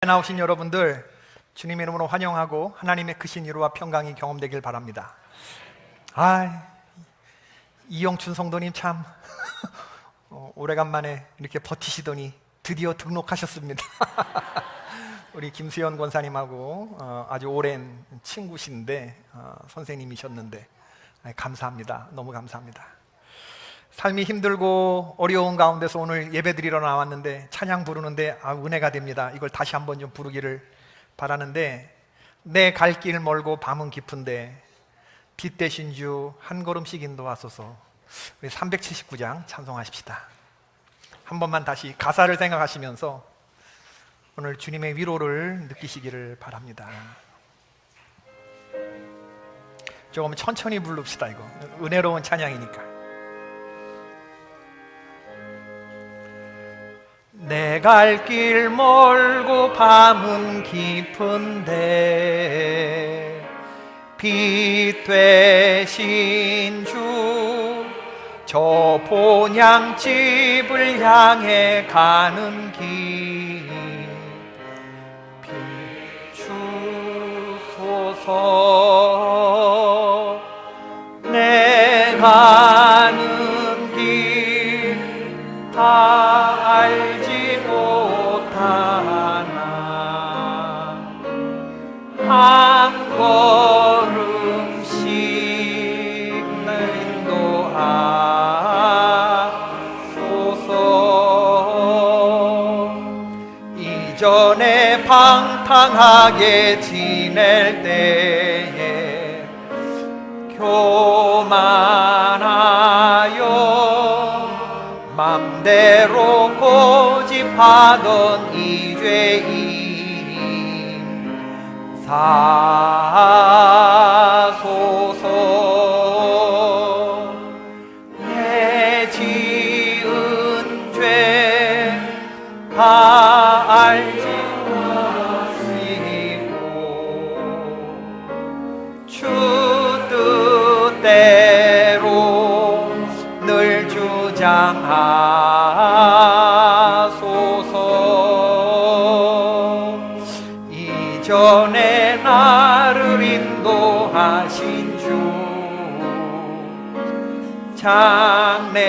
나오신 여러분들 주님의 이름으로 환영하고 하나님의 크신 위로와 평강이 경험되길 바랍니다. 이영춘 성도님 참 오래간만에 이렇게 버티시더니 드디어 등록하셨습니다. 우리 김수현 권사님하고 아주 오랜 친구신데 선생님이셨는데 감사합니다. 너무 감사합니다. 삶이 힘들고 어려운 가운데서 오늘 예배드리러 나왔는데 찬양 부르는데 은혜가 됩니다. 이걸 다시 한번 좀 부르기를 바라는데, 내 갈 길 멀고 밤은 깊은데 빛 대신 주 한 걸음씩 인도하소서. 우리 379장 찬송하십시다. 한 번만 다시 가사를 생각하시면서 오늘 주님의 위로를 느끼시기를 바랍니다. 조금 천천히 부릅시다. 이거 은혜로운 찬양이니까. 내 갈 길 멀고 밤은 깊은데 빛 되신 주 저 본향집을 향해 가는 길 비추소서. 내 가는 길 다 알지 못하나 한 걸음씩 날 인도하소서. 이전에 방탕하게 지낼 때에 교만하여 맘대로 고집하던 이 죄인 사소서. 내 지은 죄 다 알지 마시고 주 뜻대로 늘 주장하소서. 이전에 나를 인도하신 주 장래에도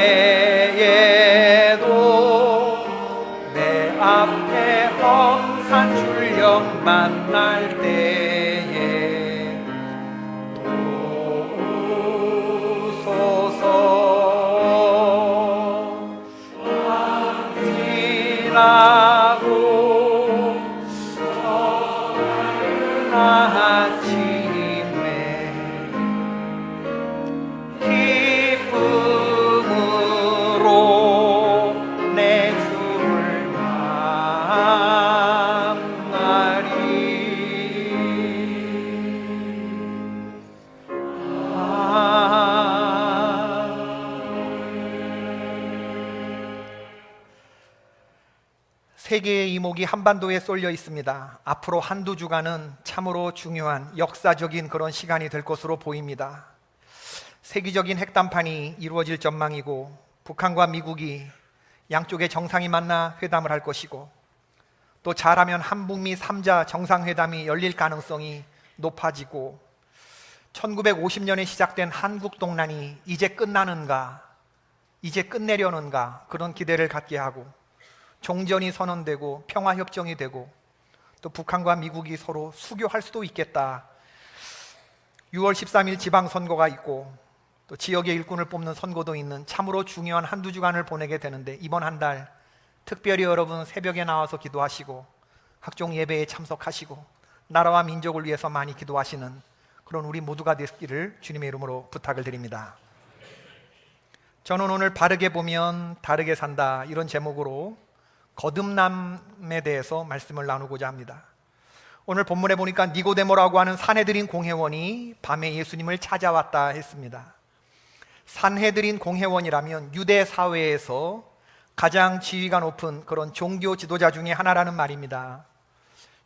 내 앞에 험산 출령 만날 때에 도우소서. 지나고 서는 아침에 기쁨으로 내 주를 만나리. 세계의 이목이 한반도에 쏠려 있습니다. 앞으로 한두 주간은 참으로 중요한 역사적인 그런 시간이 될 것으로 보입니다. 세계적인 핵담판이 이루어질 전망이고, 북한과 미국이 양쪽의 정상이 만나 회담을 할 것이고, 또 잘하면 한북미 3자 정상회담이 열릴 가능성이 높아지고, 1950년에 시작된 한국동란이 이제 끝나는가, 이제 끝내려는가, 그런 기대를 갖게 하고, 종전이 선언되고 평화협정이 되고, 또 북한과 미국이 서로 수교할 수도 있겠다. 6월 13일 지방선거가 있고 또 지역의 일꾼을 뽑는 선거도 있는 참으로 중요한 한두 주간을 보내게 되는데, 이번 한 달 특별히 여러분 새벽에 나와서 기도하시고 각종 예배에 참석하시고 나라와 민족을 위해서 많이 기도하시는 그런 우리 모두가 되기를 주님의 이름으로 부탁을 드립니다. 저는 오늘 바르게 보면 다르게 산다, 이런 제목으로 거듭남에 대해서 말씀을 나누고자 합니다. 오늘 본문에 보니까 니고데모라고 하는 산헤드린 공회원이 밤에 예수님을 찾아왔다 했습니다. 산헤드린 공회원이라면 유대 사회에서 가장 지위가 높은 그런 종교 지도자 중에 하나라는 말입니다.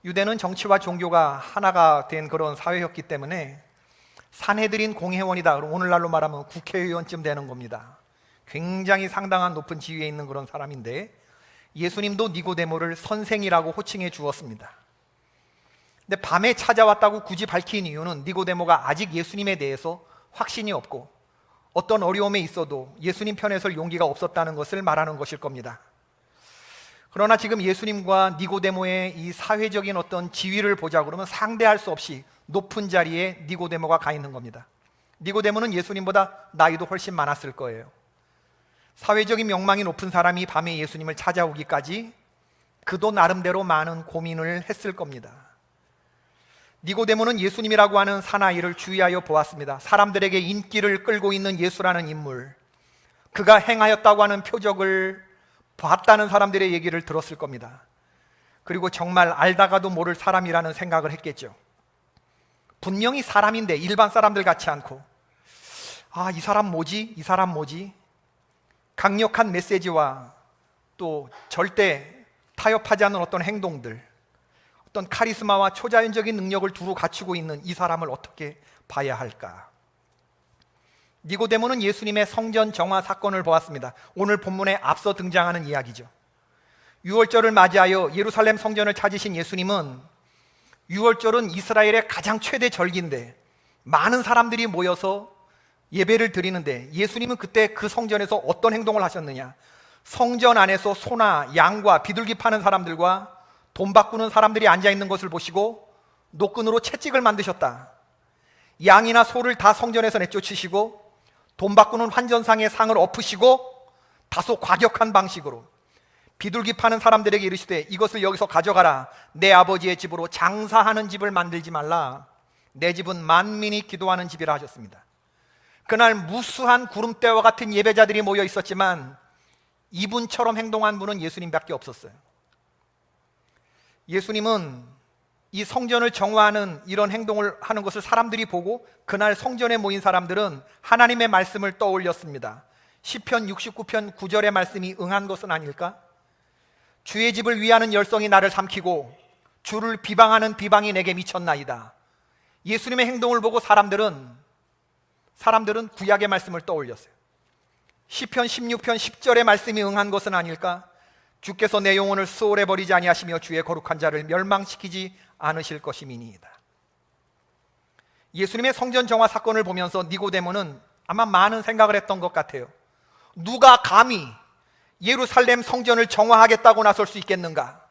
유대는 정치와 종교가 하나가 된 그런 사회였기 때문에 산헤드린 공회원이다, 그럼 오늘날로 말하면 국회의원쯤 되는 겁니다. 굉장히 상당한 높은 지위에 있는 그런 사람인데, 예수님도 니고데모를 선생이라고 호칭해 주었습니다. 근데 밤에 찾아왔다고 굳이 밝힌 이유는 니고데모가 아직 예수님에 대해서 확신이 없고 어떤 어려움에 있어도 예수님 편에 설 용기가 없었다는 것을 말하는 것일 겁니다. 그러나 지금 예수님과 니고데모의 이 사회적인 어떤 지위를 보자 그러면 상대할 수 없이 높은 자리에 니고데모가 가 있는 겁니다. 니고데모는 예수님보다 나이도 훨씬 많았을 거예요. 사회적인 명망이 높은 사람이 밤에 예수님을 찾아오기까지 그도 나름대로 많은 고민을 했을 겁니다. 니고데모는 예수님이라고 하는 사나이를 주의하여 보았습니다. 사람들에게 인기를 끌고 있는 예수라는 인물, 그가 행하였다고 하는 표적을 봤다는 사람들의 얘기를 들었을 겁니다. 그리고 정말 알다가도 모를 사람이라는 생각을 했겠죠. 분명히 사람인데 일반 사람들 같지 않고, 이 사람 뭐지? 이 사람 뭐지? 강력한 메시지와 또 절대 타협하지 않는 어떤 행동들, 어떤 카리스마와 초자연적인 능력을 두루 갖추고 있는 이 사람을 어떻게 봐야 할까? 니고데모는 예수님의 성전 정화 사건을 보았습니다. 오늘 본문에 앞서 등장하는 이야기죠. 유월절을 맞이하여 예루살렘 성전을 찾으신 예수님은, 유월절은 이스라엘의 가장 최대 절기인데 많은 사람들이 모여서 예배를 드리는데, 예수님은 그때 그 성전에서 어떤 행동을 하셨느냐? 성전 안에서 소나 양과 비둘기 파는 사람들과 돈 바꾸는 사람들이 앉아있는 것을 보시고 노끈으로 채찍을 만드셨다. 양이나 소를 다 성전에서 내쫓으시고 돈 바꾸는 환전상의 상을 엎으시고 다소 과격한 방식으로 비둘기 파는 사람들에게 이르시되, 이것을 여기서 가져가라. 내 아버지의 집으로 장사하는 집을 만들지 말라. 내 집은 만민이 기도하는 집이라 하셨습니다. 그날 무수한 구름대와 같은 예배자들이 모여 있었지만 이분처럼 행동한 분은 예수님밖에 없었어요. 예수님은 이 성전을 정화하는 이런 행동을 하는 것을 사람들이 보고 그날 성전에 모인 사람들은 하나님의 말씀을 떠올렸습니다. 시편 69편 9절의 말씀이 응한 것은 아닐까? 주의 집을 위하는 열성이 나를 삼키고 주를 비방하는 비방이 내게 미쳤나이다. 예수님의 행동을 보고 사람들은 구약의 말씀을 떠올렸어요. 시편 16편 10절의 말씀이 응한 것은 아닐까? 주께서 내 영혼을 수월해 버리지 아니하시며 주의 거룩한 자를 멸망시키지 않으실 것임이니이다. 예수님의 성전 정화 사건을 보면서 니고데모는 아마 많은 생각을 했던 것 같아요. 누가 감히 예루살렘 성전을 정화하겠다고 나설 수 있겠는가?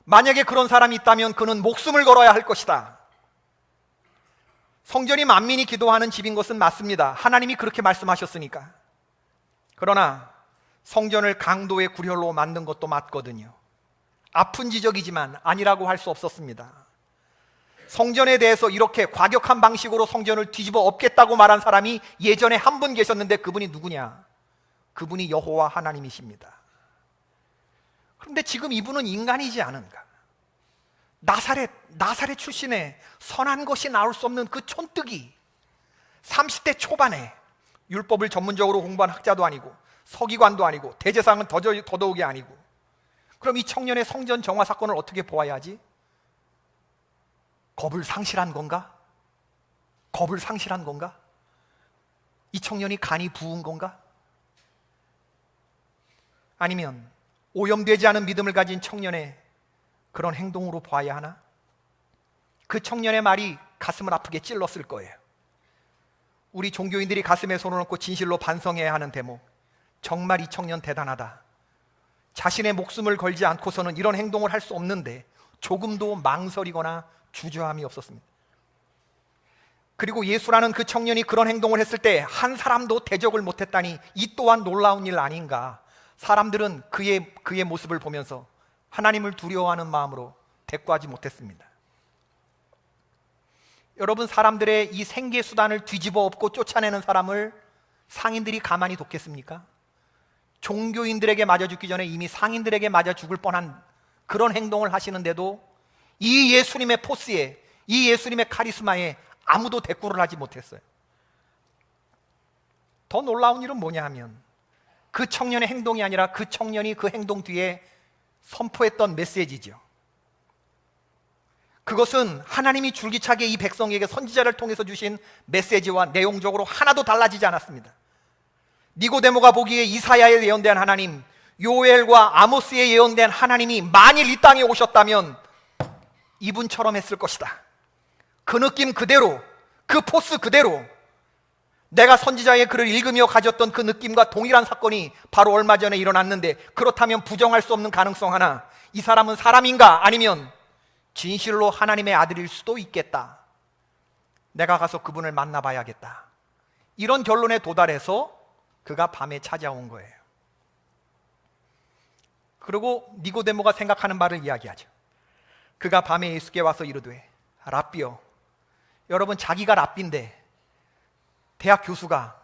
만약에 그런 사람이 있다면 그는 목숨을 걸어야 할 것이다. 성전이 만민이 기도하는 집인 것은 맞습니다. 하나님이 그렇게 말씀하셨으니까. 그러나 성전을 강도의 구렬로 만든 것도 맞거든요. 아픈 지적이지만 아니라고 할 수 없었습니다. 성전에 대해서 이렇게 과격한 방식으로 성전을 뒤집어 엎겠다고 말한 사람이 예전에 한 분 계셨는데 그분이 누구냐? 그분이 여호와 하나님이십니다. 그런데 지금 이분은 인간이지 않은가? 나사렛 출신의 선한 것이 나올 수 없는 그 촌뜨기, 30대 초반에 율법을 전문적으로 공부한 학자도 아니고 서기관도 아니고 대제사장은 더더욱이 아니고, 그럼 이 청년의 성전 정화 사건을 어떻게 보아야 하지? 겁을 상실한 건가? 겁을 상실한 건가? 이 청년이 간이 부은 건가? 아니면 오염되지 않은 믿음을 가진 청년의 그런 행동으로 봐야 하나? 그 청년의 말이 가슴을 아프게 찔렀을 거예요. 우리 종교인들이 가슴에 손을 얹고 진실로 반성해야 하는 대목, 정말 이 청년 대단하다. 자신의 목숨을 걸지 않고서는 이런 행동을 할 수 없는데 조금도 망설이거나 주저함이 없었습니다. 그리고 예수라는 그 청년이 그런 행동을 했을 때 한 사람도 대적을 못했다니, 이 또한 놀라운 일 아닌가? 사람들은 그의 모습을 보면서 하나님을 두려워하는 마음으로 대꾸하지 못했습니다. 여러분, 사람들의 이 생계 수단을 뒤집어 엎고 쫓아내는 사람을 상인들이 가만히 뒀겠습니까? 종교인들에게 맞아 죽기 전에 이미 상인들에게 맞아 죽을 뻔한 그런 행동을 하시는데도 이 예수님의 포스에, 이 예수님의 카리스마에 아무도 대꾸를 하지 못했어요. 더 놀라운 일은 뭐냐 하면, 그 청년의 행동이 아니라 그 청년이 그 행동 뒤에 선포했던 메시지죠. 그것은 하나님이 줄기차게 이 백성에게 선지자를 통해서 주신 메시지와 내용적으로 하나도 달라지지 않았습니다. 니고데모가 보기에 이사야에 예언된 하나님, 요엘과 아모스에 예언된 하나님이 만일 이 땅에 오셨다면 이분처럼 했을 것이다. 그 느낌 그대로, 그 포스 그대로 내가 선지자의 글을 읽으며 가졌던 그 느낌과 동일한 사건이 바로 얼마 전에 일어났는데, 그렇다면 부정할 수 없는 가능성 하나, 이 사람은 사람인가 아니면 진실로 하나님의 아들일 수도 있겠다. 내가 가서 그분을 만나봐야겠다. 이런 결론에 도달해서 그가 밤에 찾아온 거예요. 그리고 니고데모가 생각하는 바를 이야기하죠. 그가 밤에 예수께 와서 이르되 랍비여. 여러분, 자기가 랍비인데 대학 교수가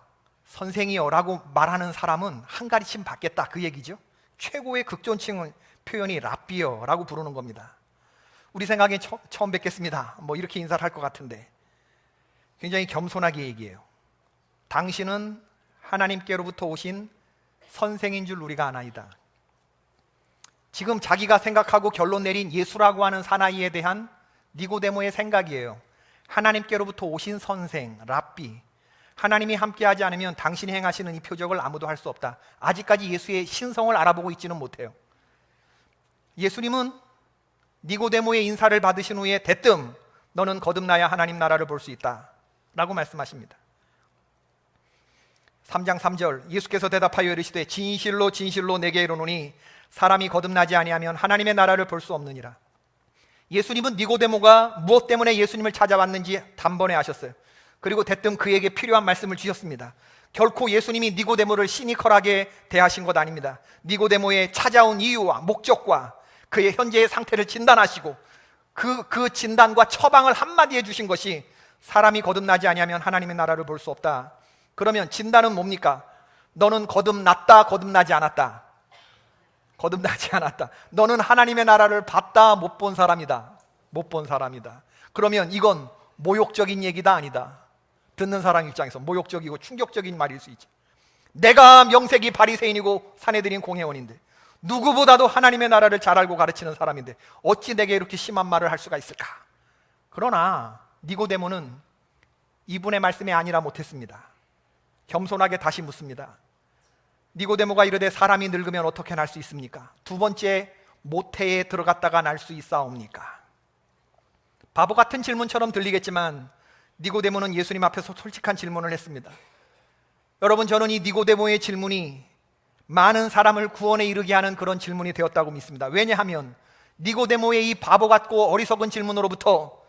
선생이여 라고 말하는 사람은 한 가르침 받겠다, 그 얘기죠. 최고의 극존칭 표현이 랍비여 라고 부르는 겁니다. 우리 생각엔 처음 뵙겠습니다 뭐 이렇게 인사를 할 것 같은데, 굉장히 겸손하게 얘기해요. 당신은 하나님께로부터 오신 선생인 줄 우리가 아나이다. 지금 자기가 생각하고 결론 내린 예수라고 하는 사나이에 대한 니고데모의 생각이에요. 하나님께로부터 오신 선생, 랍비. 하나님이 함께하지 않으면 당신이 행하시는 이 표적을 아무도 할 수 없다. 아직까지 예수의 신성을 알아보고 있지는 못해요. 예수님은 니고데모의 인사를 받으신 후에 대뜸 너는 거듭나야 하나님 나라를 볼 수 있다 라고 말씀하십니다. 3장 3절, 예수께서 대답하여 이르시되 진실로 진실로 내게 이르노니 사람이 거듭나지 아니하면 하나님의 나라를 볼 수 없느니라. 예수님은 니고데모가 무엇 때문에 예수님을 찾아왔는지 단번에 아셨어요. 그리고 대뜸 그에게 필요한 말씀을 주셨습니다. 결코 예수님이 니고데모를 시니컬하게 대하신 것 아닙니다. 니고데모의 찾아온 이유와 목적과 그의 현재의 상태를 진단하시고 그 진단과 처방을 한마디 해주신 것이 사람이 거듭나지 아니하면 하나님의 나라를 볼 수 없다. 그러면 진단은 뭡니까? 너는 거듭났다, 거듭나지 않았다? 거듭나지 않았다. 너는 하나님의 나라를 봤다, 못 본 사람이다. 못 본 사람이다. 그러면 이건 모욕적인 얘기다, 아니다? 듣는 사람 입장에서 모욕적이고 충격적인 말일 수 있죠. 내가 명색이 바리새인이고 사내들인 공회원인데, 누구보다도 하나님의 나라를 잘 알고 가르치는 사람인데 어찌 내게 이렇게 심한 말을 할 수가 있을까? 그러나 니고데모는 이분의 말씀이 아니라 못했습니다. 겸손하게 다시 묻습니다. 니고데모가 이르되 사람이 늙으면 어떻게 날 수 있습니까? 두 번째, 모태에 들어갔다가 날 수 있사옵니까? 바보 같은 질문처럼 들리겠지만 니고데모는 예수님 앞에서 솔직한 질문을 했습니다. 여러분, 저는 이 니고데모의 질문이 많은 사람을 구원에 이르게 하는 그런 질문이 되었다고 믿습니다. 왜냐하면 니고데모의 이 바보 같고 어리석은 질문으로부터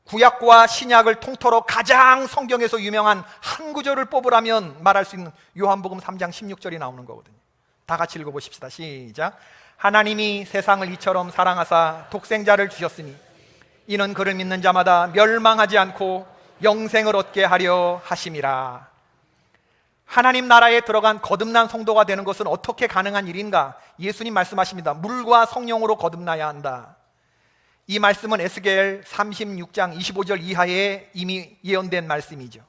구약과 신약을 통틀어 가장 성경에서 유명한 한 구절을 뽑으라면 말할 수 있는 요한복음 3장 16절이 나오는 거거든요. 다 같이 읽어보십시다. 시작. 하나님이 세상을 이처럼 사랑하사 독생자를 주셨으니 이는 그를 믿는 자마다 멸망하지 않고 영생을 얻게 하려 하심이라. 하나님 나라에 들어간 거듭난 성도가 되는 것은 어떻게 가능한 일인가? 예수님 말씀하십니다. 물과 성령으로 거듭나야 한다. 이 말씀은 에스겔 36장 25절 이하에 이미 예언된 말씀이죠.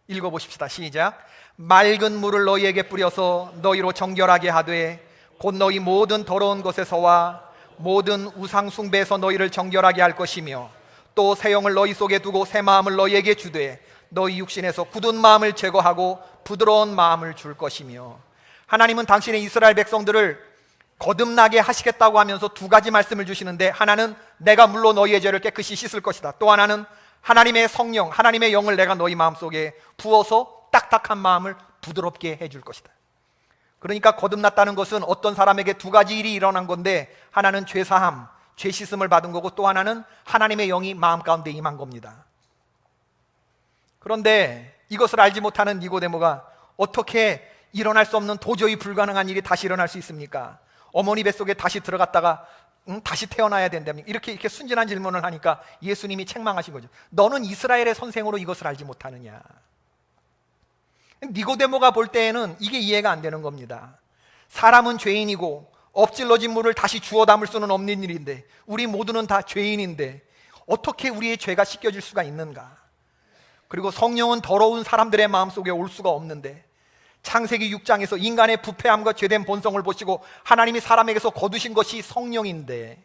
읽어보십시다. 시작. 맑은 물을 너희에게 뿌려서 너희로 정결하게 하되 곧 너희 모든 더러운 것에서와 모든 우상 숭배에서 너희를 정결하게 할 것이며 또 새 영을 너희 속에 두고 새 마음을 너희에게 주되 너희 육신에서 굳은 마음을 제거하고 부드러운 마음을 줄 것이며. 하나님은 당신의 이스라엘 백성들을 거듭나게 하시겠다고 하면서 두 가지 말씀을 주시는데, 하나는 내가 물로 너희의 죄를 깨끗이 씻을 것이다. 또 하나는 하나님의 성령, 하나님의 영을 내가 너희 마음속에 부어서 딱딱한 마음을 부드럽게 해줄 것이다. 그러니까 거듭났다는 것은 어떤 사람에게 두 가지 일이 일어난 건데, 하나는 죄사함, 죄 씻음을 받은 거고, 또 하나는 하나님의 영이 마음 가운데 임한 겁니다. 그런데 이것을 알지 못하는 니고데모가 어떻게 일어날 수 없는 도저히 불가능한 일이 다시 일어날 수 있습니까? 어머니 뱃속에 다시 들어갔다가 다시 태어나야 된다면 이렇게 순진한 질문을 하니까 예수님이 책망하신 거죠. 너는 이스라엘의 선생으로 이것을 알지 못하느냐? 니고데모가 볼 때에는 이게 이해가 안 되는 겁니다. 사람은 죄인이고 엎질러진 물을 다시 주워 담을 수는 없는 일인데, 우리 모두는 다 죄인인데 어떻게 우리의 죄가 씻겨질 수가 있는가? 그리고 성령은 더러운 사람들의 마음속에 올 수가 없는데, 창세기 6장에서 인간의 부패함과 죄된 본성을 보시고 하나님이 사람에게서 거두신 것이 성령인데,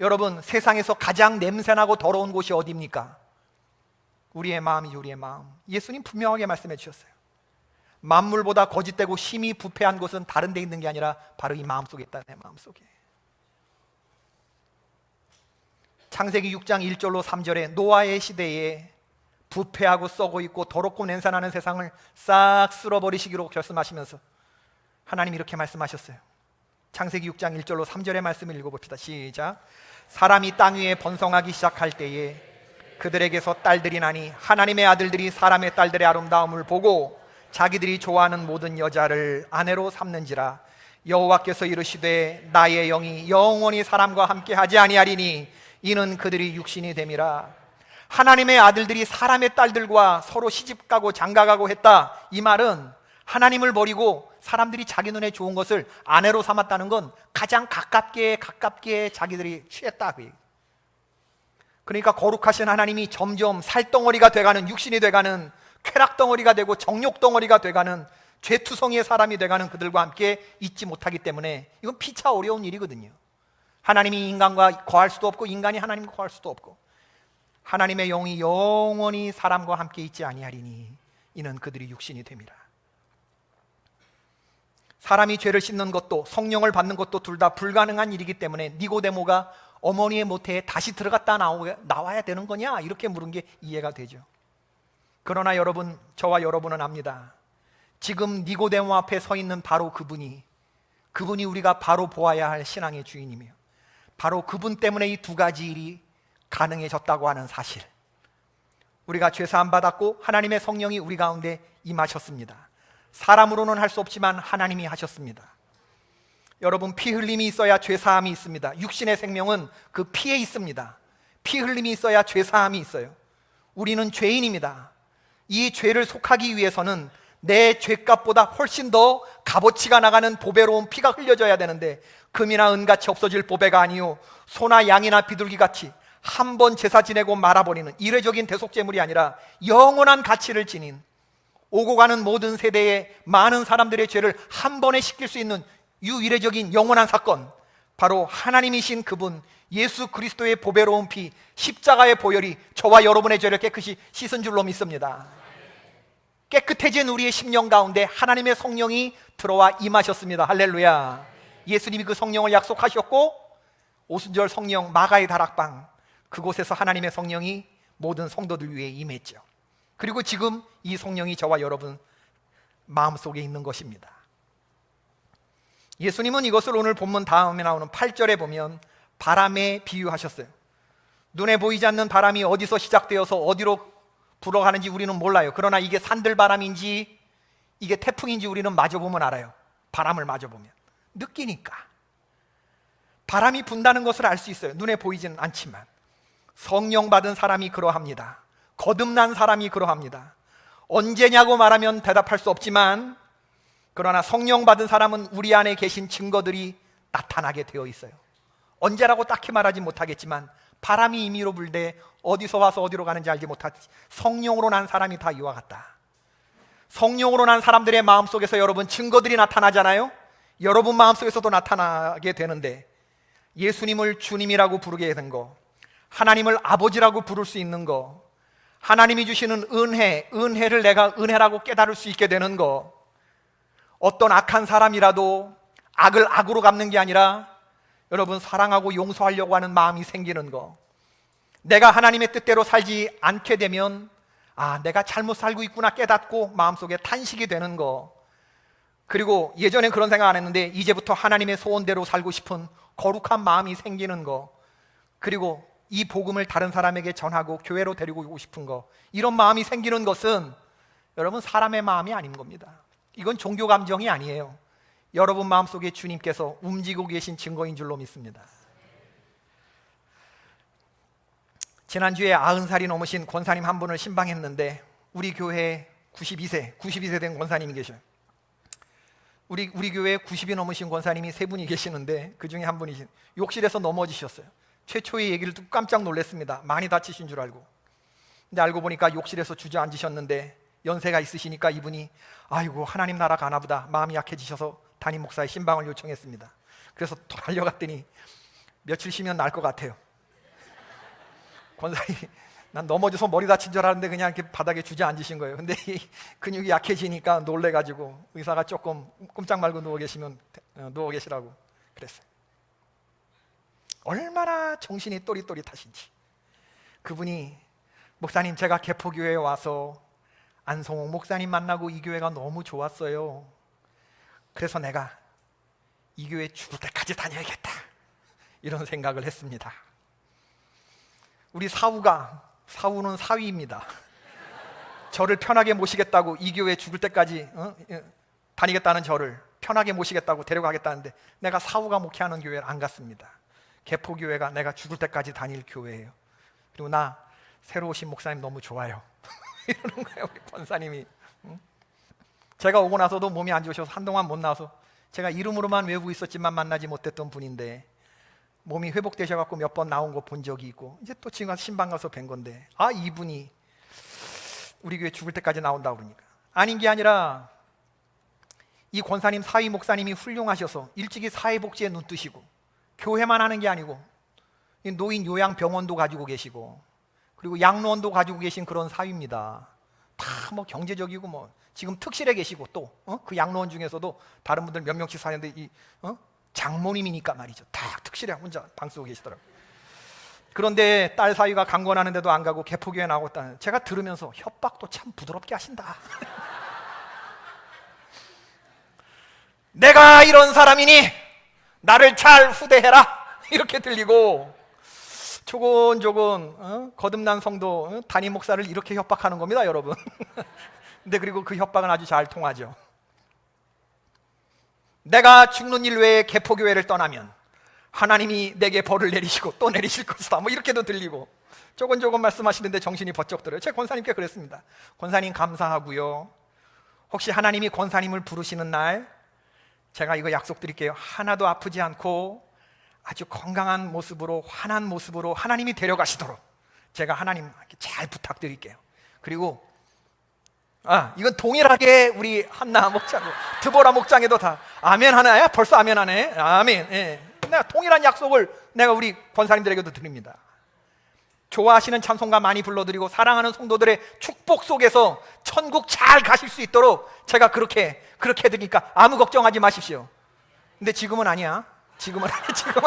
여러분, 세상에서 가장 냄새나고 더러운 곳이 어디입니까? 우리의 마음이죠. 우리의 마음. 예수님 분명하게 말씀해 주셨어요. 만물보다 거짓되고 심히 부패한 곳은 다른 데 있는 게 아니라 바로 이 마음속에 있다. 내 마음속에. 창세기 6장 1절로 3절에 노아의 시대에 부패하고 썩어 있고 더럽고 냄새나는 세상을 싹 쓸어버리시기로 결심하시면서 하나님이 이렇게 말씀하셨어요. 창세기 6장 1절로 3절의 말씀을 읽어봅시다. 시작. 사람이 땅 위에 번성하기 시작할 때에 그들에게서 딸들이 나니 하나님의 아들들이 사람의 딸들의 아름다움을 보고 자기들이 좋아하는 모든 여자를 아내로 삼는지라. 여호와께서 이르시되 나의 영이 영원히 사람과 함께 하지 아니하리니 이는 그들이 육신이 됨이라. 하나님의 아들들이 사람의 딸들과 서로 시집가고 장가가고 했다. 이 말은 하나님을 버리고 사람들이 자기 눈에 좋은 것을 아내로 삼았다는 건 가장 가깝게 자기들이 취했다. 그러니까 거룩하신 하나님이 점점 살덩어리가 돼가는, 육신이 돼가는, 쾌락덩어리가 되고 정욕덩어리가 돼가는, 죄투성이의 사람이 돼가는 그들과 함께 있지 못하기 때문에 이건 피차 어려운 일이거든요. 하나님이 인간과 거할 수도 없고 인간이 하나님과 거할 수도 없고, 하나님의 영이 영원히 사람과 함께 있지 아니하리니 이는 그들이 육신이 됨이라. 사람이 죄를 씻는 것도 성령을 받는 것도 둘 다 불가능한 일이기 때문에 니고데모가 어머니의 모태에 다시 들어갔다 나와야 되는 거냐 이렇게 물은 게 이해가 되죠. 그러나 여러분, 저와 여러분은 압니다. 지금 니고데모 앞에 서 있는 바로 그분이 우리가 바로 보아야 할 신앙의 주인이며 바로 그분 때문에 이 두 가지 일이 가능해졌다고 하는 사실, 우리가 죄사함 받았고 하나님의 성령이 우리 가운데 임하셨습니다. 사람으로는 할 수 없지만 하나님이 하셨습니다. 여러분, 피 흘림이 있어야 죄사함이 있습니다. 육신의 생명은 그 피에 있습니다. 피 흘림이 있어야 죄사함이 있어요. 우리는 죄인입니다. 이 죄를 속하기 위해서는 내 죄값보다 훨씬 더 값어치가 나가는 보배로운 피가 흘려져야 되는데, 금이나 은같이 없어질 보배가 아니요 소나 양이나 비둘기같이 한 번 제사 지내고 말아버리는 이례적인 대속제물이 아니라 영원한 가치를 지닌, 오고 가는 모든 세대의 많은 사람들의 죄를 한 번에 씻길 수 있는 유이례적인 영원한 사건, 바로 하나님이신 그분 예수 그리스도의 보배로운 피, 십자가의 보혈이 저와 여러분의 죄를 깨끗이 씻은 줄로 믿습니다. 깨끗해진 우리의 심령 가운데 하나님의 성령이 들어와 임하셨습니다. 할렐루야. 예수님이 그 성령을 약속하셨고, 오순절 성령 마가의 다락방, 그곳에서 하나님의 성령이 모든 성도들 위해 임했죠. 그리고 지금 이 성령이 저와 여러분 마음속에 있는 것입니다. 예수님은 이것을 오늘 본문 다음에 나오는 8절에 보면 바람에 비유하셨어요. 눈에 보이지 않는 바람이 어디서 시작되어서 어디로 불어가는지 우리는 몰라요. 그러나 이게 산들바람인지 이게 태풍인지 우리는 마주보면 알아요. 바람을 마주보면 느끼니까. 바람이 분다는 것을 알 수 있어요. 눈에 보이지는 않지만. 성령 받은 사람이 그러합니다. 거듭난 사람이 그러합니다. 언제냐고 말하면 대답할 수 없지만, 그러나 성령 받은 사람은 우리 안에 계신 증거들이 나타나게 되어 있어요. 언제라고 딱히 말하지 못하겠지만 바람이 임의로 불되 어디서 와서 어디로 가는지 알지 못하지, 성령으로 난 사람이 다 이와 같다. 성령으로 난 사람들의 마음속에서 여러분 증거들이 나타나잖아요. 여러분 마음속에서도 나타나게 되는데, 예수님을 주님이라고 부르게 된 거, 하나님을 아버지라고 부를 수 있는 거, 하나님이 주시는 은혜를 내가 은혜라고 깨달을 수 있게 되는 거, 어떤 악한 사람이라도 악을 악으로 갚는 게 아니라 여러분 사랑하고 용서하려고 하는 마음이 생기는 거, 내가 하나님의 뜻대로 살지 않게 되면 내가 잘못 살고 있구나 깨닫고 마음속에 탄식이 되는 거, 그리고 예전엔 그런 생각 안 했는데 이제부터 하나님의 소원대로 살고 싶은 거룩한 마음이 생기는 거, 그리고 이 복음을 다른 사람에게 전하고 교회로 데리고 오고 싶은 거, 이런 마음이 생기는 것은 여러분 사람의 마음이 아닌 겁니다. 이건 종교 감정이 아니에요. 여러분 마음속에 주님께서 움직이고 계신 증거인 줄로 믿습니다. 지난주에 90살이 넘으신 권사님 한 분을 신방했는데, 우리 교회에 92세 된 권사님이 계셔요. 우리 교회에 90이 넘으신 권사님이 세 분이 계시는데 그 중에 한 분이 욕실에서 넘어지셨어요. 최초의 얘기를 듣고 깜짝 놀랐습니다. 많이 다치신 줄 알고. 근데 알고 보니까 욕실에서 주저앉으셨는데 연세가 있으시니까 이분이 아이고 하나님 나라 가나보다 마음이 약해지셔서 담임 목사의 신방을 요청했습니다. 그래서 달려갔더니 며칠 쉬면 날 것 같아요. 권사님, 난 넘어져서 머리 다친 줄 알았는데 그냥 이렇게 바닥에 주저앉으신 거예요. 근데 이 근육이 약해지니까 놀래가지고 의사가 조금 꼼짝 말고 누워 계시라고 그랬어요. 얼마나 정신이 또릿또릿하신지. 그분이 목사님, 제가 개포교회에 와서 안성홍 목사님 만나고 이 교회가 너무 좋았어요. 그래서 내가 이 교회 죽을 때까지 다녀야겠다, 이런 생각을 했습니다. 우리 사우는 사위입니다. 저를 편하게 모시겠다고, 이 교회 죽을 때까지 다니겠다는 저를 편하게 모시겠다고 데려가겠다는데 내가 사우가 목회하는 교회를 안 갔습니다. 개포교회가 내가 죽을 때까지 다닐 교회예요. 그리고 나 새로 오신 목사님 너무 좋아요. 이러는 거예요, 우리 권사님이. 제가 오고 나서도 몸이 안 좋으셔서 한동안 못 나와서 제가 이름으로만 외우고 있었지만 만나지 못했던 분인데 몸이 회복되셔갖고 몇 번 나온 거 본 적이 있고, 이제 또 지금 가서 신방 가서 뵌 건데, 아, 이분이 우리 교회 죽을 때까지 나온다고 그러니까. 아닌 게 아니라 이 권사님, 사위 목사님이 훌륭하셔서 일찍이 사회복지에 눈 뜨시고 교회만 하는 게 아니고 노인 요양병원도 가지고 계시고 그리고 양로원도 가지고 계신 그런 사위입니다. 다 뭐 경제적이고 뭐 지금 특실에 계시고 또 그 양로원 중에서도 다른 분들 몇 명씩 사는데 이 장모님이니까 말이죠. 다 특실에 혼자 방 쓰고 계시더라고요. 그런데 딸 사위가 강권하는데도 안 가고 개포교회 나오고 있다는, 제가 들으면서 협박도 참 부드럽게 하신다. 내가 이런 사람이니 나를 잘 후대해라, 이렇게 들리고, 조곤조곤 거듭난 성도 담임 목사를 이렇게 협박하는 겁니다, 여러분. 근데 그리고 그 협박은 아주 잘 통하죠. 내가 죽는 일 외에 개포교회를 떠나면 하나님이 내게 벌을 내리시고 또 내리실 것이다, 뭐 이렇게도 들리고, 조곤조곤 말씀하시는데 정신이 번쩍 들어요. 제가 권사님께 그랬습니다. 권사님 감사하고요, 혹시 하나님이 권사님을 부르시는 날 제가 이거 약속드릴게요. 하나도 아프지 않고 아주 건강한 모습으로, 환한 모습으로 하나님이 데려가시도록 제가 하나님께 잘 부탁드릴게요. 그리고 이건 동일하게 우리 한나 목장, 드보라 목장에도 다 아멘 하나요? 벌써 아멘 하네. 아멘. 예. 내가 동일한 약속을 내가 우리 권사님들에게도 드립니다. 좋아하시는 찬송가 많이 불러드리고 사랑하는 성도들의 축복 속에서 천국 잘 가실 수 있도록 제가 그렇게 해드리니까 아무 걱정하지 마십시오. 근데 지금은 아니야. 지금은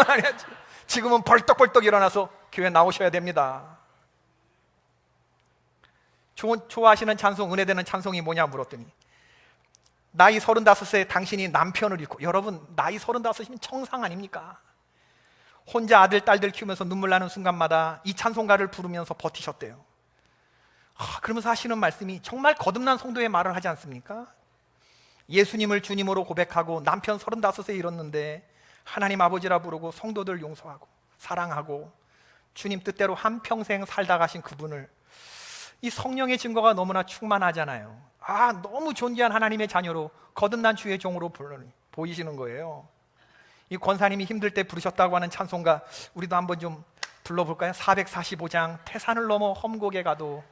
아니야. 지금은 벌떡벌떡 일어나서 교회 나오셔야 됩니다. 좋아하시는 찬송, 은혜되는 찬송이 뭐냐 물었더니, 나이 35세 당신이 남편을 잃고, 여러분 나이 35이면 청상 아닙니까? 혼자 아들 딸들 키우면서 눈물 나는 순간마다 이 찬송가를 부르면서 버티셨대요. 그러면서 하시는 말씀이 정말 거듭난 성도의 말을 하지 않습니까? 예수님을 주님으로 고백하고 남편 35세 잃었는데 하나님 아버지라 부르고 성도들 용서하고 사랑하고 주님 뜻대로 한평생 살다 가신 그분을, 이 성령의 증거가 너무나 충만하잖아요. 너무 존귀한 하나님의 자녀로 거듭난 주의 종으로 보이시는 거예요. 이 권사님이 힘들 때 부르셨다고 하는 찬송가 우리도 한번 좀 불러볼까요? 445장 태산을 넘어 험곡에 가도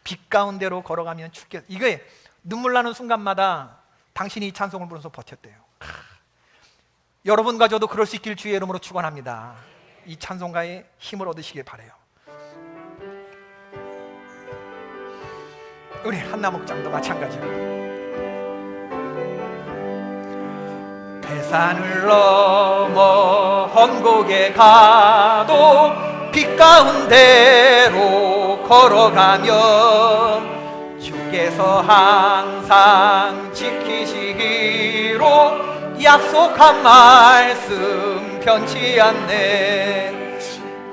빛 가운데로 걸어가면 춥겠. 이게 눈물 나는 순간마다 당신이 이 찬송을 부르면서 버텼대요. 여러분과 저도 그럴 수 있길 주의 이름으로 축원합니다. 이 찬송가에 힘을 얻으시길 바라요. 우리 한나 목장도 마찬가지로 태산을 넘어 험곡에 가도 빛 가운데로 걸어가면 주께서 항상 지키시기로 약속한 말씀 변치 않네.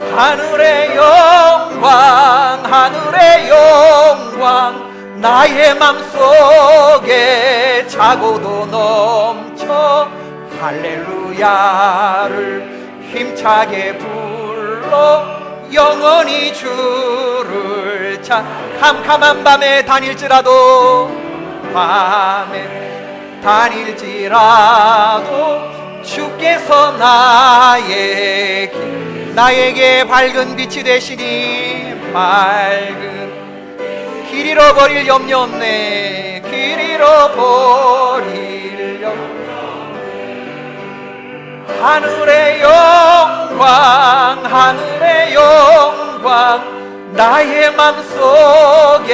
하늘의 영광 나의 맘속에 차고도 넘쳐 할렐루야를 힘차게 불러 영원히 주를 캄캄한 밤에 다닐지라도 주께서 나에게 밝은 빛이 되시니 맑은 길 잃어버릴 염려 없네. 길 잃어버릴 염려. 하늘의 영광 나의 맘속에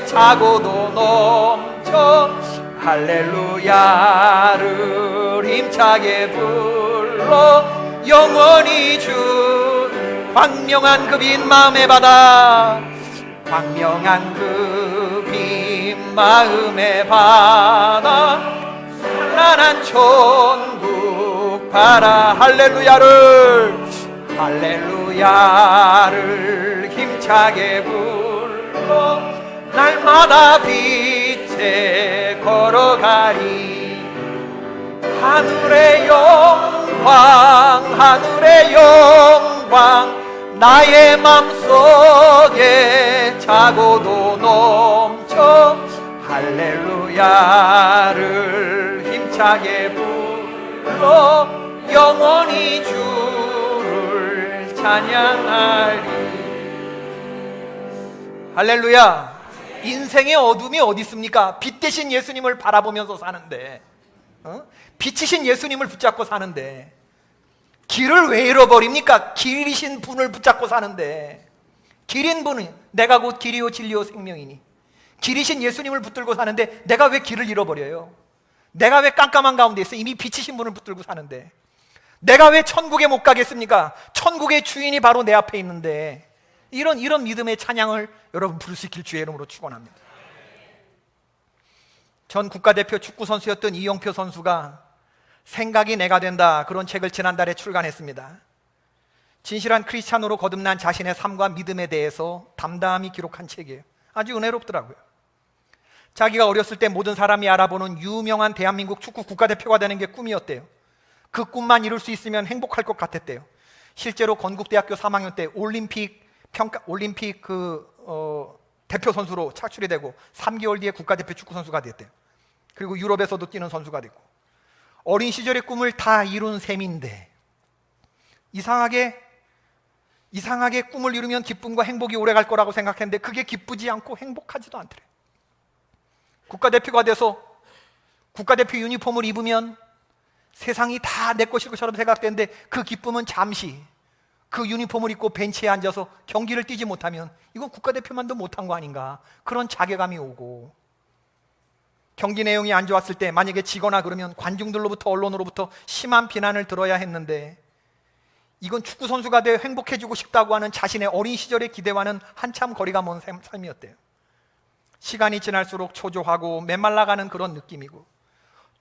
차고도 넘쳐 할렐루야를 힘차게 불러 영원히 준 광명한 그 빈 마음의 바다, 광명한 그 빈 마음의 바다, 찬란한 천국 바라. 할렐루야를 힘차게 불러 날마다 빛에 걸어가리. 하늘의 영광 나의 맘속에 차고도 넘쳐. 할렐루야를 힘차게 불러 영원히 주를 찬양하리. 할렐루야. 인생의 어둠이 어디 있습니까? 빛 대신 예수님을 바라보면서 사는데, 빛이신 예수님을 붙잡고 사는데, 길을 왜 잃어버립니까? 길이신 분을 붙잡고 사는데, 길인 분이 내가 곧 길이요 진리요 생명이니, 길이신 예수님을 붙들고 사는데 내가 왜 길을 잃어버려요? 내가 왜 깜깜한 가운데 있어? 이미 빛이신 분을 붙들고 사는데 내가 왜 천국에 못 가겠습니까? 천국의 주인이 바로 내 앞에 있는데. 이런 믿음의 찬양을 여러분 부를 수 있길 주의 이름으로 축원합니다. 전 국가대표 축구 선수였던 이영표 선수가 생각이 내가 된다, 그런 책을 지난달에 출간했습니다. 진실한 크리스찬으로 거듭난 자신의 삶과 믿음에 대해서 담담히 기록한 책이에요. 아주 은혜롭더라고요. 자기가 어렸을 때 모든 사람이 알아보는 유명한 대한민국 축구 국가대표가 되는 게 꿈이었대요. 그 꿈만 이룰 수 있으면 행복할 것 같았대요. 실제로 건국대학교 3학년 때 올림픽 대표 선수로 차출이 되고 3개월 뒤에 국가대표 축구 선수가 됐대요. 그리고 유럽에서도 뛰는 선수가 됐고, 어린 시절의 꿈을 다 이룬 셈인데 이상하게 꿈을 이루면 기쁨과 행복이 오래갈 거라고 생각했는데 그게 기쁘지 않고 행복하지도 않더래요. 국가대표가 돼서 국가대표 유니폼을 입으면 세상이 다 내 것일 것처럼 생각되는데 그 기쁨은 잠시, 그 유니폼을 입고 벤치에 앉아서 경기를 뛰지 못하면 이건 국가대표만도 못한 거 아닌가, 그런 자괴감이 오고, 경기 내용이 안 좋았을 때 만약에 지거나 그러면 관중들로부터 언론으로부터 심한 비난을 들어야 했는데 이건 축구 선수가 되어 행복해지고 싶다고 하는 자신의 어린 시절의 기대와는 한참 거리가 먼 삶이었대요. 시간이 지날수록 초조하고 메말라가는 그런 느낌이고,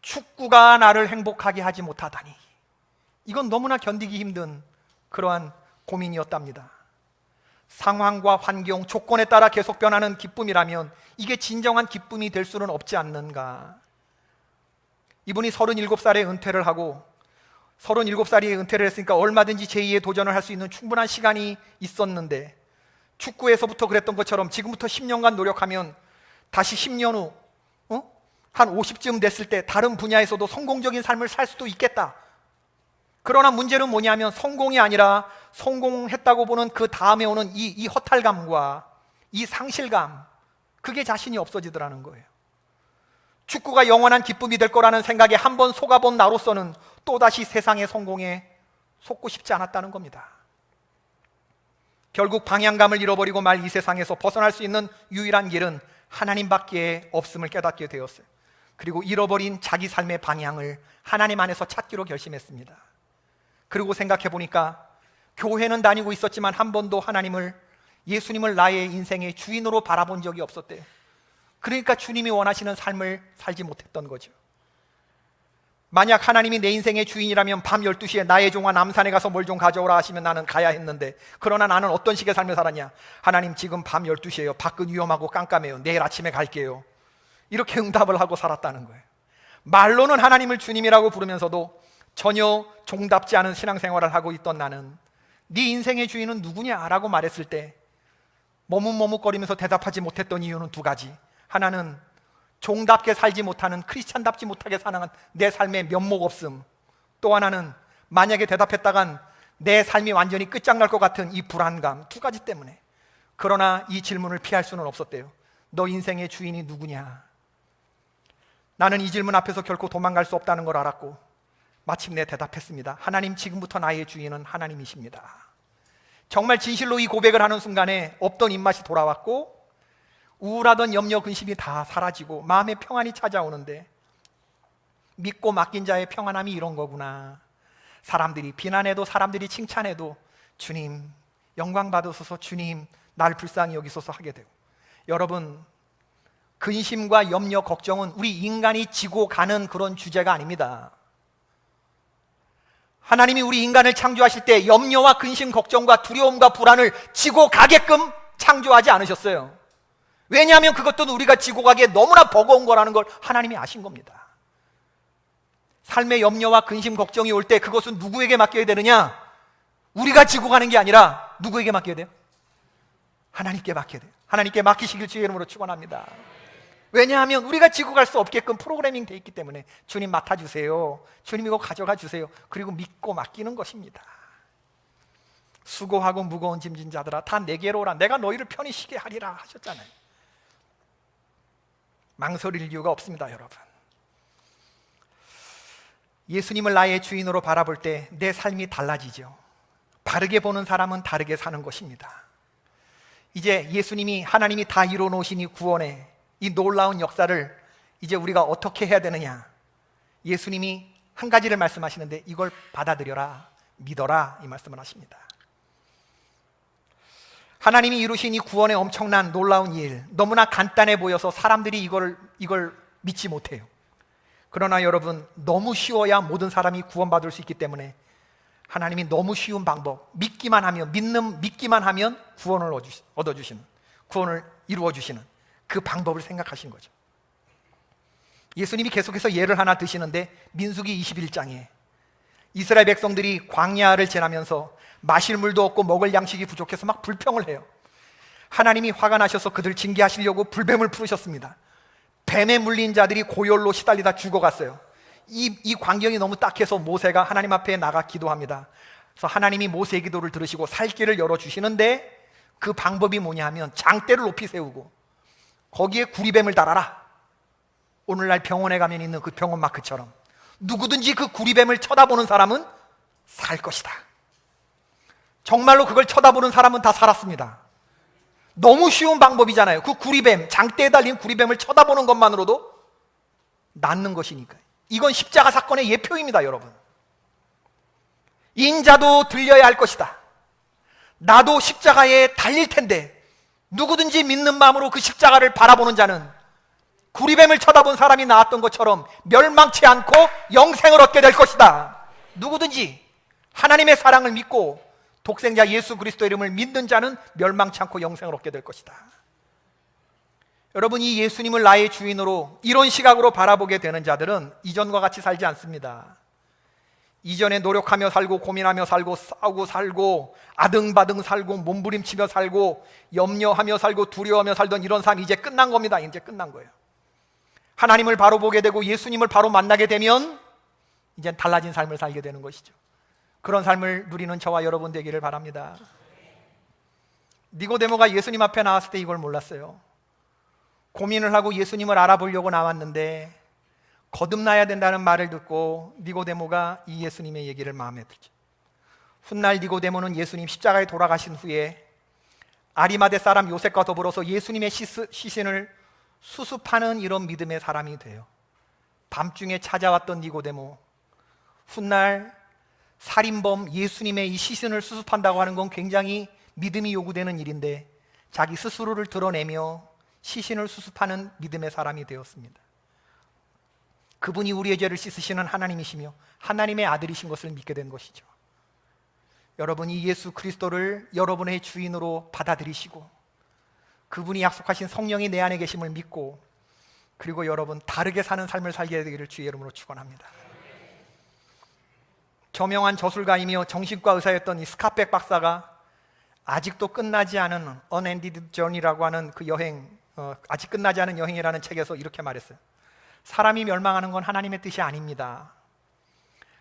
축구가 나를 행복하게 하지 못하다니, 이건 너무나 견디기 힘든 그러한 고민이었답니다. 상황과 환경, 조건에 따라 계속 변하는 기쁨이라면 이게 진정한 기쁨이 될 수는 없지 않는가. 이분이 37살에 은퇴를 하고, 37살이 은퇴를 했으니까 얼마든지 제2의 도전을 할 수 있는 충분한 시간이 있었는데, 축구에서부터 그랬던 것처럼 지금부터 10년간 노력하면 다시 10년 후 한 50쯤 됐을 때 다른 분야에서도 성공적인 삶을 살 수도 있겠다. 그러나 문제는 뭐냐면 성공이 아니라 성공했다고 보는 그 다음에 오는 이 허탈감과 이 상실감, 그게 자신이 없어지더라는 거예요. 축구가 영원한 기쁨이 될 거라는 생각에 한번 속아본 나로서는 또다시 세상의 성공에 속고 싶지 않았다는 겁니다. 결국 방향감을 잃어버리고 말 이 세상에서 벗어날 수 있는 유일한 길은 하나님밖에 없음을 깨닫게 되었어요. 그리고 잃어버린 자기 삶의 방향을 하나님 안에서 찾기로 결심했습니다. 그리고 생각해 보니까 교회는 다니고 있었지만 한 번도 예수님을 나의 인생의 주인으로 바라본 적이 없었대요. 그러니까 주님이 원하시는 삶을 살지 못했던 거죠. 만약 하나님이 내 인생의 주인이라면 밤 12시에 나의 종아 남산에 가서 뭘 좀 가져오라 하시면 나는 가야 했는데, 그러나 나는 어떤 식의 삶을 살았냐? 하나님 지금 밤 12시에요. 밖은 위험하고 깜깜해요. 내일 아침에 갈게요. 이렇게 응답을 하고 살았다는 거예요. 말로는 하나님을 주님이라고 부르면서도 전혀 종답지 않은 신앙생활을 하고 있던 나는 네 인생의 주인은 누구냐? 라고 말했을 때 머뭇머뭇거리면서 대답하지 못했던 이유는 두 가지. 하나는 종답게 살지 못하는, 크리스찬답지 못하게 사는 내 삶의 면목 없음, 또 하나는 만약에 대답했다간 내 삶이 완전히 끝장날 것 같은 이 불안감, 두 가지 때문에. 그러나 이 질문을 피할 수는 없었대요. 너 인생의 주인이 누구냐? 나는 이 질문 앞에서 결코 도망갈 수 없다는 걸 알았고 마침내 대답했습니다. 하나님, 지금부터 나의 주인은 하나님이십니다. 정말 진실로 이 고백을 하는 순간에 없던 입맛이 돌아왔고 우울하던 염려 근심이 다 사라지고 마음의 평안이 찾아오는데, 믿고 맡긴 자의 평안함이 이런 거구나. 사람들이 비난해도 사람들이 칭찬해도 주님 영광 받으소서, 주님 날 불쌍히 여기소서 하게 되고, 여러분 근심과 염려, 걱정은 우리 인간이 지고 가는 그런 주제가 아닙니다. 하나님이 우리 인간을 창조하실 때 염려와 근심, 걱정과 두려움과 불안을 지고 가게끔 창조하지 않으셨어요. 왜냐하면 그것도 우리가 지고 가기에 너무나 버거운 거라는 걸 하나님이 아신 겁니다. 삶의 염려와 근심, 걱정이 올 때 그것은 누구에게 맡겨야 되느냐? 우리가 지고 가는 게 아니라 누구에게 맡겨야 돼요? 하나님께 맡겨야 돼요. 하나님께 맡기시길 주의 이름으로 축원합니다. 왜냐하면 우리가 지고 갈 수 없게끔 프로그래밍 돼 있기 때문에 주님 맡아주세요, 주님 이거 가져가 주세요, 그리고 믿고 맡기는 것입니다. 수고하고 무거운 짐진 자들아 다 내게로 오라, 내가 너희를 편히 쉬게 하리라 하셨잖아요. 망설일 이유가 없습니다. 여러분, 예수님을 나의 주인으로 바라볼 때 내 삶이 달라지죠. 바르게 보는 사람은 다르게 사는 것입니다. 이제 예수님이, 하나님이 다 이루어 놓으신 이 구원의 이 놀라운 역사를 이제 우리가 어떻게 해야 되느냐? 예수님이 한 가지를 말씀하시는데 이걸 받아들여라, 믿어라, 이 말씀을 하십니다. 하나님이 이루신 이 구원의 엄청난 놀라운 일, 너무나 간단해 보여서 사람들이 이걸 믿지 못해요. 그러나 여러분, 너무 쉬워야 모든 사람이 구원받을 수 있기 때문에 하나님이 너무 쉬운 방법, 믿기만 하면 구원을 얻어주시는, 구원을 이루어주시는 그 방법을 생각하신 거죠. 예수님이 계속해서 예를 하나 드시는데, 민수기 21장에 이스라엘 백성들이 광야를 지나면서 마실 물도 없고 먹을 양식이 부족해서 막 불평을 해요. 하나님이 화가 나셔서 그들 징계하시려고 불뱀을 풀으셨습니다. 뱀에 물린 자들이 고열로 시달리다 죽어갔어요. 이 광경이 너무 딱해서 모세가 하나님 앞에 나가 기도합니다. 그래서 하나님이 모세의 기도를 들으시고 살 길을 열어주시는데, 그 방법이 뭐냐 하면 장대를 높이 세우고 거기에 구리뱀을 달아라. 오늘날 병원에 가면 있는 그 병원 마크처럼 누구든지 그 구리뱀을 쳐다보는 사람은 살 것이다. 정말로 그걸 쳐다보는 사람은 다 살았습니다. 너무 쉬운 방법이잖아요. 그 구리뱀, 장대에 달린 구리뱀을 쳐다보는 것만으로도 낫는 것이니까요. 이건 십자가 사건의 예표입니다. 여러분, 인자도 들려야 할 것이다. 나도 십자가에 달릴 텐데 누구든지 믿는 마음으로 그 십자가를 바라보는 자는 구리뱀을 쳐다본 사람이 나왔던 것처럼 멸망치 않고 영생을 얻게 될 것이다. 누구든지 하나님의 사랑을 믿고 독생자 예수 그리스도의 이름을 믿는 자는 멸망치 않고 영생을 얻게 될 것이다. 여러분, 이 예수님을 나의 주인으로 이런 시각으로 바라보게 되는 자들은 이전과 같이 살지 않습니다. 이전에 노력하며 살고 고민하며 살고 싸우고 살고 아등바등 살고 몸부림치며 살고 염려하며 살고 두려워하며 살던 이런 삶이 이제 끝난 겁니다. 이제 끝난 거예요. 하나님을 바로 보게 되고 예수님을 바로 만나게 되면 이제 달라진 삶을 살게 되는 것이죠. 그런 삶을 누리는 저와 여러분 되기를 바랍니다. 니고데모가 예수님 앞에 나왔을 때 이걸 몰랐어요. 고민을 하고 예수님을 알아보려고 나왔는데 거듭나야 된다는 말을 듣고 니고데모가 이 예수님의 얘기를 마음에 들죠. 훗날 니고데모는 예수님 십자가에 돌아가신 후에 아리마대 사람 요셉과 더불어서 예수님의 시신을 수습하는 이런 믿음의 사람이 돼요. 밤중에 찾아왔던 니고데모, 훗날 살인범 예수님의 이 시신을 수습한다고 하는 건 굉장히 믿음이 요구되는 일인데 자기 스스로를 드러내며 시신을 수습하는 믿음의 사람이 되었습니다. 그분이 우리의 죄를 씻으시는 하나님이시며 하나님의 아들이신 것을 믿게 된 것이죠. 여러분이 예수 그리스도를 여러분의 주인으로 받아들이시고 그분이 약속하신 성령이 내 안에 계심을 믿고, 그리고 여러분 다르게 사는 삶을 살게 되기를 주의 이름으로 축원합니다. 저명한 저술가이며 정신과 의사였던 이 스카펙 박사가 아직도 끝나지 않은 Unended Journey라고 하는 그 여행, 아직 끝나지 않은 여행이라는 책에서 이렇게 말했어요. 사람이 멸망하는 건 하나님의 뜻이 아닙니다.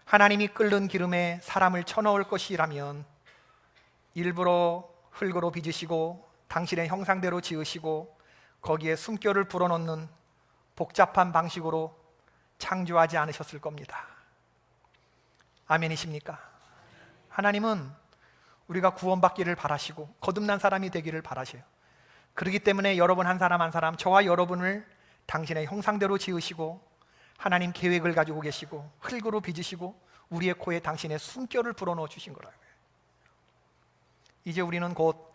하나님이 끓는 기름에 사람을 쳐넣을 것이라면 일부러 흙으로 빚으시고 당신의 형상대로 지으시고 거기에 숨결을 불어넣는 복잡한 방식으로 창조하지 않으셨을 겁니다. 아멘이십니까? 하나님은 우리가 구원받기를 바라시고 거듭난 사람이 되기를 바라셔요. 그렇기 때문에 여러분 한 사람 한 사람, 저와 여러분을 당신의 형상대로 지으시고 하나님 계획을 가지고 계시고 흙으로 빚으시고 우리의 코에 당신의 숨결을 불어넣어 주신 거라고요. 이제 우리는 곧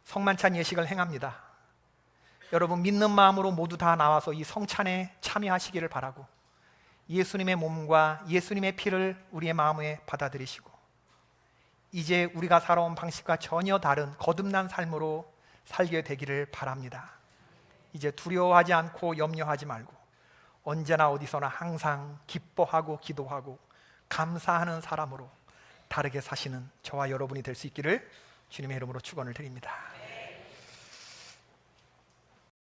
성만찬 예식을 행합니다. 여러분 믿는 마음으로 모두 다 나와서 이 성찬에 참여하시기를 바라고, 예수님의 몸과 예수님의 피를 우리의 마음에 받아들이시고, 이제 우리가 살아온 방식과 전혀 다른 거듭난 삶으로 살게 되기를 바랍니다. 이제 두려워하지 않고 염려하지 말고 언제나 어디서나 항상 기뻐하고 기도하고 감사하는 사람으로 다르게 사시는 저와 여러분이 될 수 있기를 주님의 이름으로 축원을 드립니다.